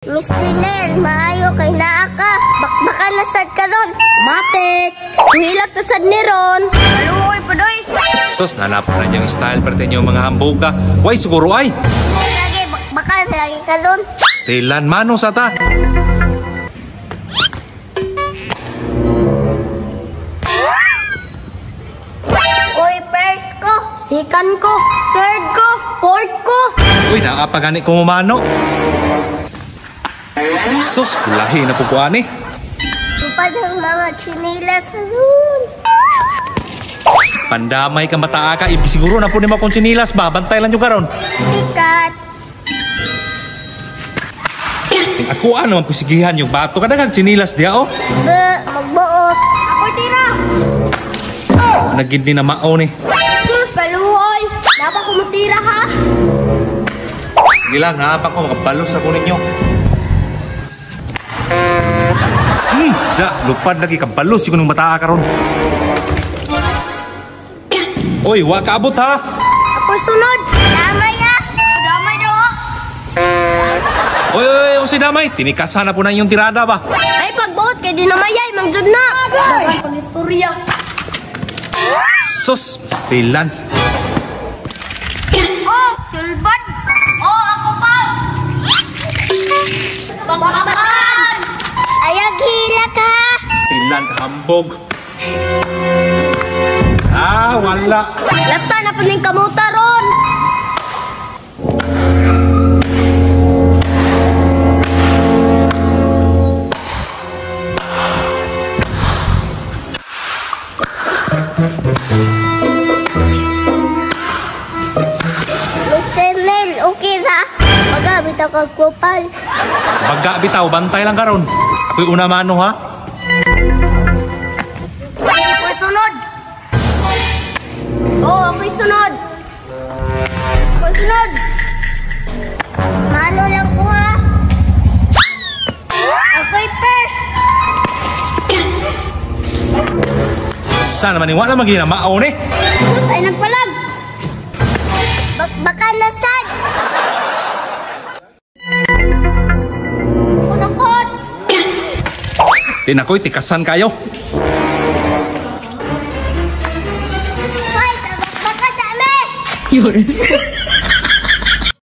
Miss Tinel, maayo kay naa ka. Baka nasad ka ron. Matik. Hilak nasad ni ron. Maluoy pa doy. Sos, nanapon na niyang style pero yung mga hambuga. Way, siguro ay. Lagi, baka lagi ka ron. Stilan, mano sa ta. Uy, first ko, second ko, third ko, fourth ko. Uy, nakapagani ko mumano. Sos, kulahi na pukuan eh. Tupad ang mga chinilas sa ron. Pandamay ka mataa ka. Siguro na po ni mo kung sinilas ba. Bantay lang yung karon. Pikat. Ako ano ang pusigihan yung bato. Kadagang sinilas diya oh. Magbuot. Ako tira. Nagid din na maon eh. Sus, kaluoy. Dapat kumutira ha. Gilang, naapa ko. Makabalos ako ninyo. Lupad lagi kabalos yung nung mataa ka ron. Oy, wa kaabot ha. Ako sunod. Damay ha. Damay daw ha. Oy, si Damay. Tinikasan na po na yung tirada ba? Ay, pagbuot kay di na mayay. Mangjud na. Dagan pag-istorya. Sus, stilan. Oh, sulban. Oh, ako pa. Pagpakan. Ayag hila ka. Stilan kahambog. Wala. Lapta na po ning kamuta ron. Mr. Mel, okay ra? Magabi ta kag kupal. Baga bitaw, bantay lang karon. Ako'y una mano ha. Ako'y sunod. Oo, ako'y sunod. Ako'y sunod. Mano lang ko ha. Ako'y first. Sana man wala magina maon eh. Sus, ay nagpalag. Baka nasad. Kunakot. Tinakoy, tikasan kayo. Hoy, baka sa amin.